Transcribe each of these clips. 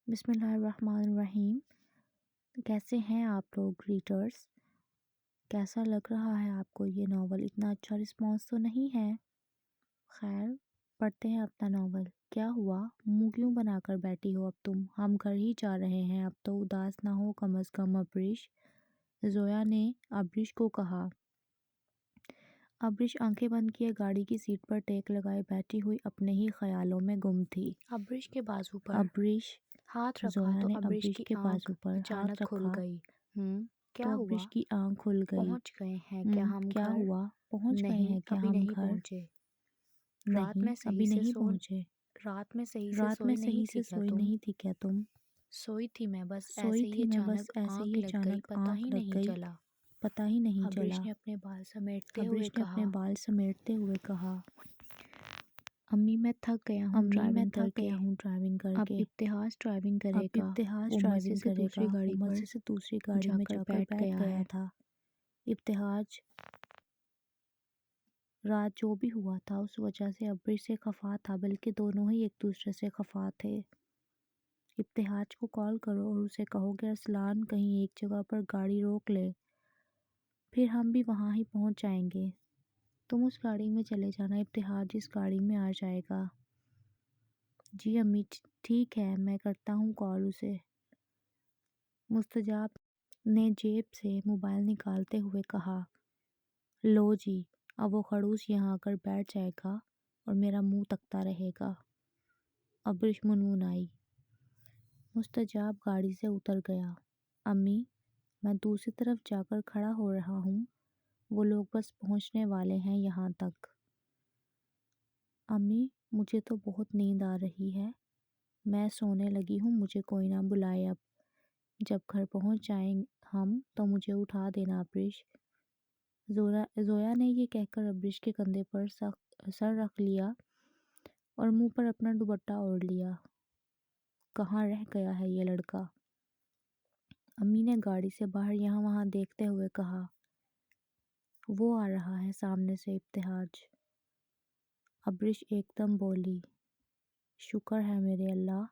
بسم اللہ الرحمن الرحیم۔ کیسے ہیں آپ لوگ ریڈرز؟ کیسا لگ رہا ہے آپ کو یہ ناول؟ اتنا اچھا رسپانس تو نہیں ہے۔ خیر، پڑھتے ہیں اپنا ناول۔ کیا ہوا؟ منہ کیوں بنا کر بیٹھی ہو اب تم؟ ہم گھر ہی جا رہے ہیں، اب تو اداس نہ ہو کم از کم ابریش، زویا نے ابریش کو کہا۔ ابریش آنکھیں بند کیے گاڑی کی سیٹ پر ٹیک لگائے بیٹھی ہوئی اپنے ہی خیالوں میں گم تھی۔ ابریش کے بازو پر ہاتھ رکھا زویا تو نے ابریش ابریش کی کے آنکھ بازو پر ہاتھ اچانک کھل رکھا گئی۔ کیا تو ہوا؟ ابریش کی آنکھ کھل گئی۔ پہنچ گئے ہیں کیا ہم کیا گھر؟ ہوا؟ پہنچ گئے ہیں نہیں، کیا ابھی ہم نہیں گھر؟ پہنچے۔ رات نہیں، میں صحیح ابھی سے نہیں پہنچے۔ رات میں صحیح سے رات میں سوئی نہیں صحیح تھی سے کیا سوئی تم؟ نہیں تھی کیا تم؟ سوئی تھی میں، بس سوئی ایسے ہی تھی میں، بس اچانک ایسے ہی آنکھ لگ گئی، اچانک پتہ آنکھ ہی لگ نہیں گئی، چلا۔ پتہ ہی نہیں ابریش چلا۔ نے اپنے بال سمیٹتے ہوئے ابریش نے کہا۔ اپنے بال سمیٹتے ہوئے کہا۔ امی میں تھک گیا ہوں ڈرائیونگ کر کے۔ ڈرائیونگ کر اب کے۔ ابتحاج ڈرائیونگ اب کرے گا۔ ابتحاج وہ مزے ڈرائیونگ سے کرے گا۔ دوسری گاڑی وہ پر مزے سے دوسری گاڑی میں جا کر بیٹھ گیا تھا۔ ابتحاج رات جو بھی ہوا تھا اس وجہ سے ابریش سے خفا تھا، بلکہ دونوں ہی ایک دوسرے سے خفا تھے۔ ابتحاج کو کال کرو اور اسے کہو کہ ارسلان کہیں ایک جگہ پر گاڑی روک لے، پھر ہم بھی وہاں ہی پہنچ جائیں گے۔ تم اس گاڑی میں چلے جانا، ابتحاج اس گاڑی میں آ جائے گا۔ جی امی، ٹھیک ہے، میں کرتا ہوں کال اسے۔ مستجاب نے جیب سے موبائل نکالتے ہوئے کہا۔ لو جی، اب وہ خڑوس یہاں آ کر بیٹھ جائے گا اور میرا منہ تکتا رہے گا۔ ابریش منمنائی۔ مستجاب گاڑی سے اتر گیا۔ امی، میں دوسری طرف جا کر کھڑا ہو رہا ہوں، وہ لوگ بس پہنچنے والے ہیں یہاں تک۔ امی، مجھے تو بہت نیند آ رہی ہے، میں سونے لگی ہوں، مجھے کوئی نہ بلائے اب۔ جب گھر پہنچ جائیں ہم تو مجھے اٹھا دینا ابریش۔ زویا نے یہ کہہ کر ابریش کے کندھے پر سر رکھ لیا اور منہ پر اپنا دوپٹہ اوڑھ لیا۔ کہاں رہ گیا ہے یہ لڑکا؟ امی نے گاڑی سے باہر یہاں وہاں دیکھتے ہوئے کہا۔ وہ آ رہا ہے سامنے سے ابتحاج۔ ابریش ایک دم بولی۔ شکر ہے میرے اللہ۔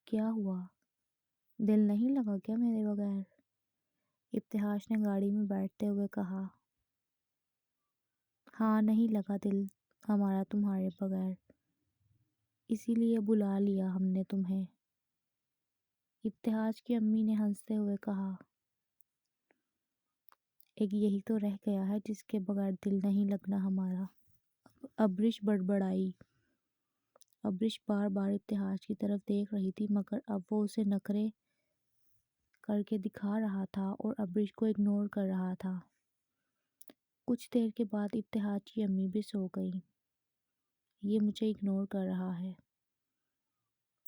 کیا ہوا؟ دل نہیں لگا کیا میرے بغیر؟ ابتحاج نے گاڑی میں بیٹھتے ہوئے کہا۔ ہاں، نہیں لگا دل ہمارا تمہارے بغیر، اسی لیے بلا لیا ہم نے تمہیں۔ ابتحاج کی امی نے ہنستے ہوئے کہا۔ ایک یہی تو رہ گیا ہے جس کے بغیر دل نہیں لگنا ہمارا۔ ابریش بڑبڑائی۔ ابریش بار بار ابتحاج کی طرف دیکھ رہی تھی، مگر اب وہ اسے نخرے کر کے دکھا رہا تھا اور ابریش کو اگنور کر رہا تھا۔ کچھ دیر کے بعد ابتحاج کی امی بھی سو گئی۔ یہ مجھے اگنور کر رہا ہے،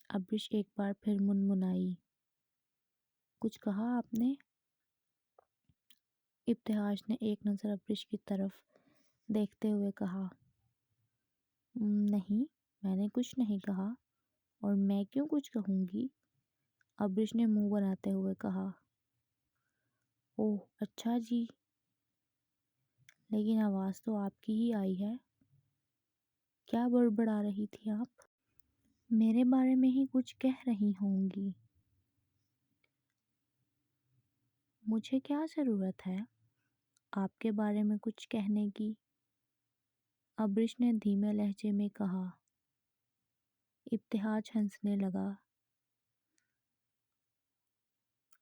ابریش ایک بار پھر منمنائی۔ کچھ کہا آپ نے؟ ابتحاج نے ایک نظر ابریش کی طرف دیکھتے ہوئے کہا۔ نہیں، میں نے کچھ نہیں کہا، اور میں کیوں کچھ کہوں گی؟ ابریش نے منہ بناتے ہوئے کہا۔ اوہ اچھا جی، لیکن آواز تو آپ کی ہی آئی ہے۔ کیا بڑبڑا رہی تھی آپ؟ میرے بارے میں ہی کچھ کہہ رہی ہوں گی۔ مجھے کیا ضرورت ہے آپ کے بارے میں کچھ کہنے کی؟ ابریش نے دھیمے لہجے میں کہا۔ ابتحاج ہنسنے لگا۔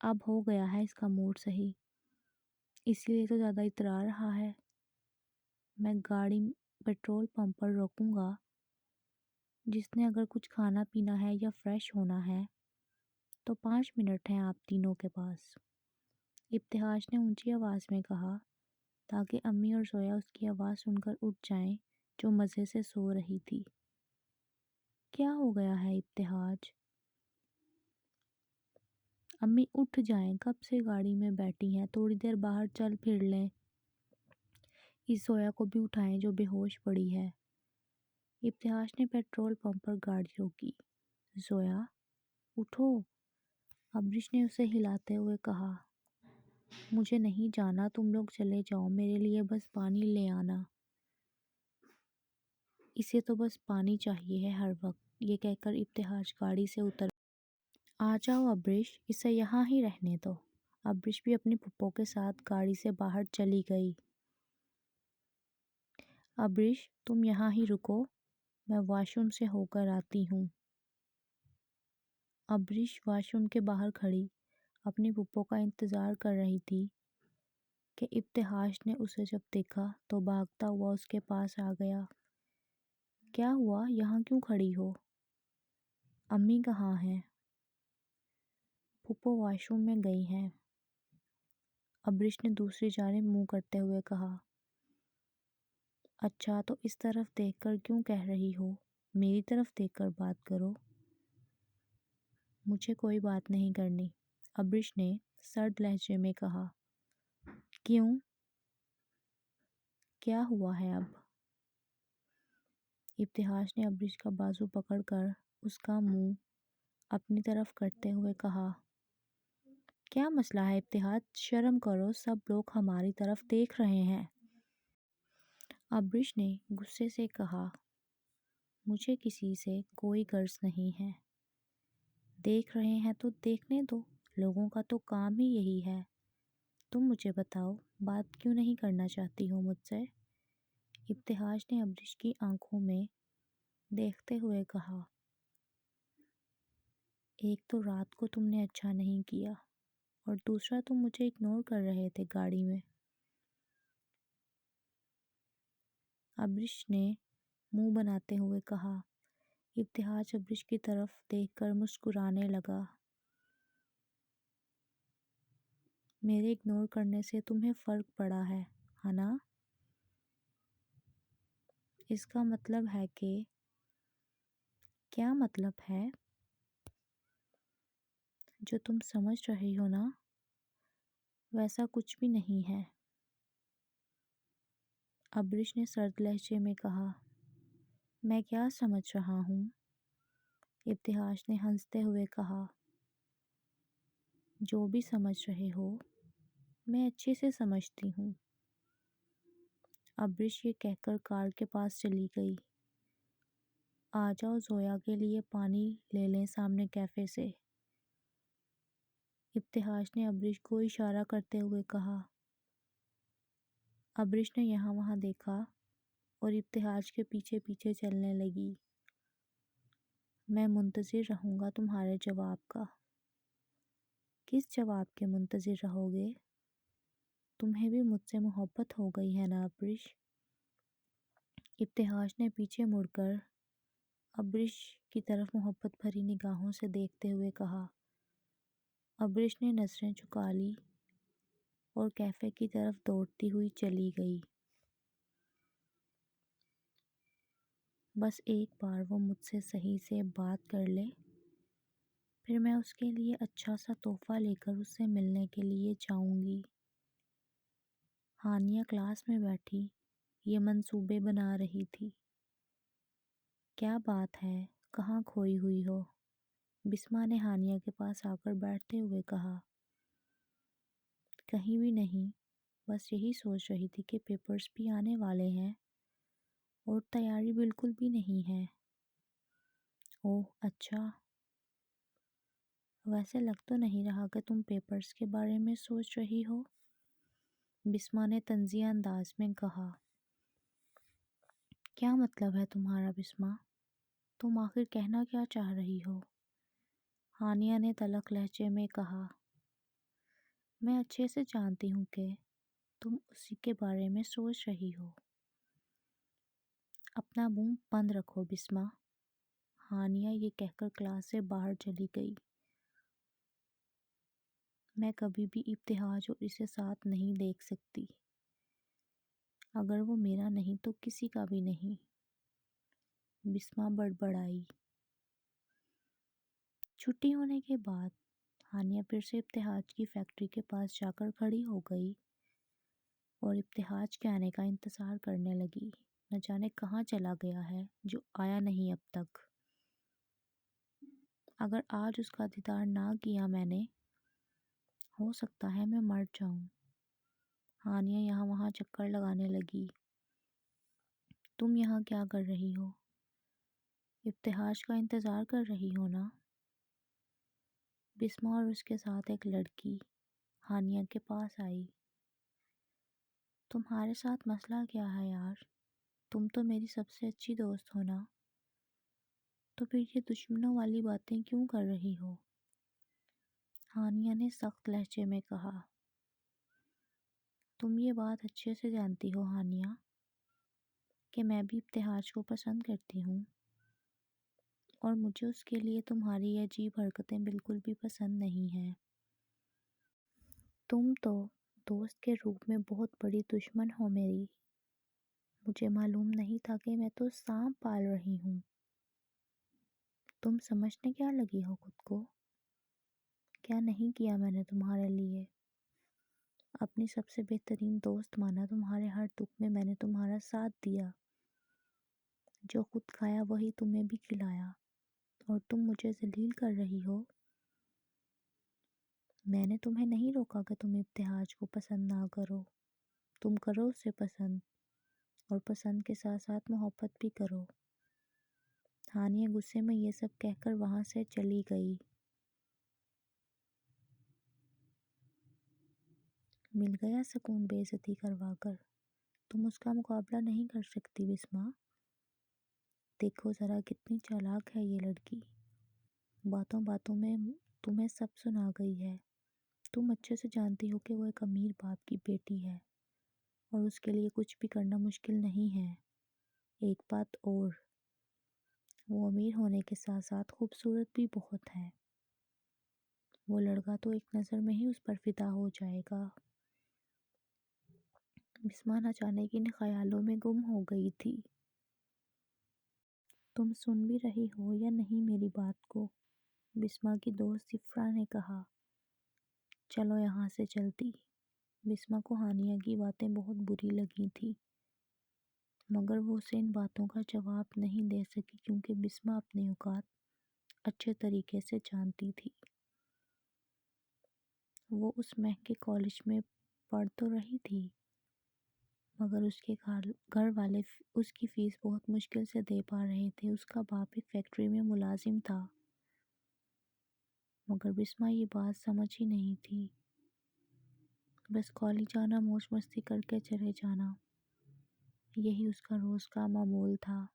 اب ہو گیا ہے اس کا موڈ صحیح، اسی لیے تو زیادہ اترا رہا ہے۔ میں گاڑی پیٹرول پمپ پر روکوں گا، جس نے اگر کچھ کھانا پینا ہے یا فریش ہونا ہے تو 5 منٹ ہیں آپ تینوں کے پاس۔ ابتحاج نے اونچی آواز میں کہا تاکہ امی اور زویا اس کی آواز سن کر اٹھ جائیں جو مزے سے سو رہی تھی۔ کیا ہو گیا ہے ابتحاج؟ امی اٹھ جائیں، کب سے گاڑی میں بیٹھی ہیں، تھوڑی دیر باہر چل پھر لیں۔ اس زویا کو بھی اٹھائیں جو بے ہوش پڑی ہے۔ ابتحاج نے پیٹرول پمپ پر گاڑی روکی۔ زویا، اٹھو، ابریش نے اسے ہلاتے ہوئے کہا۔ مجھے نہیں جانا، تم لوگ چلے جاؤ، میرے لیے بس پانی لے آنا۔ اسے تو بس پانی چاہیے ہے ہر وقت۔ یہ کہہ کر ابتہاج گاڑی سے اتر۔ آ جاؤ ابریش، اسے یہاں ہی رہنے دو۔ ابریش بھی اپنی پھپھو کے ساتھ گاڑی سے باہر چلی گئی۔ ابریش تم یہاں ہی رکو، میں واش روم سے ہو کر آتی ہوں۔ ابریش واش روم کے باہر کھڑی اپنی پھپھو کا انتظار کر رہی تھی کہ ابتہاج نے اسے جب دیکھا تو بھاگتا ہوا اس کے پاس آ گیا۔ کیا ہوا، یہاں کیوں کھڑی ہو؟ امی کہاں ہیں؟ پھپھو واش روم میں گئی ہیں، ابریش نے دوسری جانب منہ کرتے ہوئے کہا۔ اچھا تو اس طرف دیکھ کر کیوں کہہ رہی ہو؟ میری طرف دیکھ کر بات کرو۔ مجھے کوئی بات نہیں کرنی، ابریش نے سرد لہجے میں کہا۔ کیوں؟ کیا ہوا ہے اب؟ ابتہاج نے ابریش کا بازو پکڑ کر اس کا منہ اپنی طرف کرتے ہوئے کہا۔ کیا مسئلہ ہے ابتہاج، شرم کرو، سب لوگ ہماری طرف دیکھ رہے ہیں۔ ابریش نے غصے سے کہا۔ مجھے کسی سے کوئی غرض نہیں ہے، دیکھ رہے ہیں تو دیکھنے دو، لوگوں کا تو کام ہی یہی ہے۔ تم مجھے بتاؤ، بات کیوں نہیں کرنا چاہتی ہو مجھ سے؟ ابتہاج نے ابریش کی آنکھوں میں دیکھتے ہوئے کہا۔ ایک تو رات کو تم نے اچھا نہیں کیا، اور دوسرا تم مجھے اگنور کر رہے تھے گاڑی میں۔ ابریش نے منہ بناتے ہوئے کہا۔ ابتہاج ابریش کی طرف دیکھ کر مسکرانے لگا۔ میرے اگنور کرنے سے تمہیں فرق پڑا ہے نا؟ اس کا مطلب ہے کہ… کیا مطلب ہے؟ جو تم سمجھ رہی ہو نا، ویسا کچھ بھی نہیں ہے، ابریش نے سرد لہجے میں کہا۔ میں کیا سمجھ رہا ہوں؟ ابتہاج نے ہنستے ہوئے کہا۔ جو بھی سمجھ رہے ہو، میں اچھے سے سمجھتی ہوں۔ ابریش یہ کہہ کر کار کے پاس چلی گئی۔ آ جاؤ زویا کے لیے پانی لے لیں سامنے کیفے سے، ابتہاج نے ابریش کو اشارہ کرتے ہوئے کہا۔ ابریش نے یہاں وہاں دیکھا اور ابتہاج کے پیچھے پیچھے چلنے لگی۔ میں منتظر رہوں گا تمہارے جواب کا۔ کس جواب کے منتظر رہو گے؟ تمہیں بھی مجھ سے محبت ہو گئی ہے نا ابریش؟ ابتہاج نے پیچھے مڑ کر ابریش کی طرف محبت بھری نگاہوں سے دیکھتے ہوئے کہا۔ ابریش نے نظریں جھکا لی اور کیفے کی طرف دوڑتی ہوئی چلی گئی۔ بس ایک بار وہ مجھ سے صحیح سے بات کر لے، پھر میں اس کے لیے اچھا سا تحفہ لے کر اس سے ملنے کے لیے جاؤں گی۔ ہانیہ کلاس میں بیٹھی یہ منصوبے بنا رہی تھی۔ کیا بات ہے، کہاں کھوئی ہوئی ہو؟ بسما نے ہانیہ کے پاس آ کر بیٹھتے ہوئے کہا۔ کہیں بھی نہیں، بس یہی سوچ رہی تھی کہ پیپرز بھی آنے والے ہیں اور تیاری بالکل بھی نہیں ہے۔ اوہ اچھا، ویسے لگ تو نہیں رہا کہ تم پیپرز کے بارے میں سوچ رہی ہو، بسما نے طنزیہ انداز میں کہا۔ کیا مطلب ہے تمہارا بسما؟ تم آخر کہنا کیا چاہ رہی ہو؟ ہانیہ نے تلخ لہجے میں کہا۔ میں اچھے سے جانتی ہوں کہ تم اسی کے بارے میں سوچ رہی ہو۔ اپنا منہ بند رکھو بسما، ہانیہ یہ کہہ کر کلاس سے باہر چلی گئی۔ میں کبھی بھی ابتہاج اور اسے ساتھ نہیں دیکھ سکتی، اگر وہ میرا نہیں تو کسی کا بھی نہیں، بسما بڑبڑائی۔ چھٹی ہونے کے بعد ہانیہ پھر سے ابتہاج کی فیکٹری کے پاس جا کر کھڑی ہو گئی اور ابتہاج کے آنے کا انتظار کرنے لگی۔ نہ جانے کہاں چلا گیا ہے جو آیا نہیں اب تک۔ اگر آج اس کا دیدار نہ کیا میں نے، ہو سکتا ہے میں مر جاؤں۔ ہانیہ یہاں وہاں چکر لگانے لگی۔ تم یہاں کیا کر رہی ہو؟ ابتہاج کا انتظار کر رہی ہو نا؟ بسمہ اور اس کے ساتھ ایک لڑکی ہانیہ کے پاس آئی۔ تمہارے ساتھ مسئلہ کیا ہے یار؟ تم تو میری سب سے اچھی دوست ہو نا، تو پھر یہ دشمنوں والی باتیں کیوں کر رہی ہو؟ ہانیہ نے سخت لہجے میں کہا۔ تم یہ بات اچھے سے جانتی ہو ہانیہ کہ میں بھی ابتہاج کو پسند کرتی ہوں، اور مجھے اس کے لیے تمہاری یہ عجیب حرکتیں بالکل بھی پسند نہیں ہیں۔ تم تو دوست کے روپ میں بہت بڑی دشمن ہو میری۔ مجھے معلوم نہیں تھا کہ میں تو سانپ پال رہی ہوں۔ تم سمجھنے کیا لگی ہو خود کو؟ کیا نہیں کیا میں نے تمہارے لیے؟ اپنی سب سے بہترین دوست مانا، تمہارے ہر دکھ میں میں نے تمہارا ساتھ دیا، جو خود کھایا وہی تمہیں بھی کھلایا، اور تم مجھے ذلیل کر رہی ہو۔ میں نے تمہیں نہیں روکا کہ تم ابتہاج کو پسند نہ کرو، تم کرو اسے پسند، اور پسند کے ساتھ ساتھ محبت بھی کرو۔ ہانیہ غصے میں یہ سب کہہ کر وہاں سے چلی گئی۔ مل گیا سکون بے عزتی کروا کر؟ تم اس کا مقابلہ نہیں کر سکتی بسمہ۔ دیکھو ذرا کتنی چالاک ہے یہ لڑکی، باتوں باتوں میں تمہیں سب سنا گئی ہے۔ تم اچھے سے جانتی ہو کہ وہ ایک امیر باپ کی بیٹی ہے، اور اس کے لیے کچھ بھی کرنا مشکل نہیں ہے۔ ایک بات اور، وہ امیر ہونے کے ساتھ ساتھ خوبصورت بھی بہت ہے۔ وہ لڑکا تو ایک نظر میں ہی اس پر فدا ہو جائے گا۔ بسمہ نہ جانے کن خیالوں میں گم ہو گئی تھی۔ تم سن بھی رہی ہو یا نہیں میری بات کو؟ بسمہ کی دوست افرا نے کہا۔ چلو یہاں سے جلدی۔ بسمہ کو ہانیہ کی باتیں بہت بری لگی تھی، مگر وہ اسے ان باتوں کا جواب نہیں دے سکی کیونکہ بسمہ اپنے اوقات اچھے طریقے سے جانتی تھی۔ وہ اس مہنگے کالج میں پڑھ تو رہی تھی، مگر اس کے گھر والے اس کی فیس بہت مشکل سے دے پا رہے تھے۔ اس کا باپ ایک فیکٹری میں ملازم تھا، مگر بسمہ یہ بات سمجھ ہی نہیں تھی۔ بس کالج جانا، موج مستی کر کے چلے جانا، یہی اس کا روز کا معمول تھا۔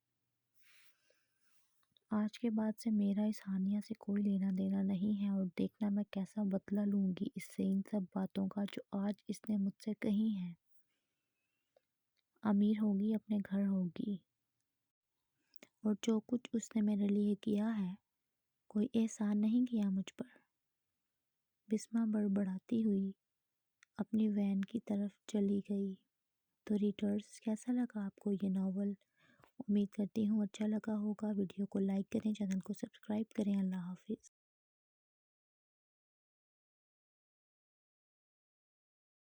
آج کے بعد سے میرا اس ہانیہ سے کوئی لینا دینا نہیں ہے، اور دیکھنا میں کیسا بدلہ لوں گی اس سے، ان سب باتوں کا جو آج اس نے مجھ سے کہی ہیں۔ امیر ہوگی، اپنے گھر ہوگی، اور جو کچھ اس نے میرے لیے کیا ہے، کوئی احسان نہیں کیا مجھ پر۔ بسمہ بڑبڑاتی ہوئی اپنی وین کی طرف چلی گئی۔ تو ریڈرز، کیسا لگا آپ کو یہ ناول؟ امید کرتی ہوں اچھا لگا ہوگا۔ ویڈیو کو لائک کریں، چینل کو سبسکرائب کریں۔ اللہ حافظ۔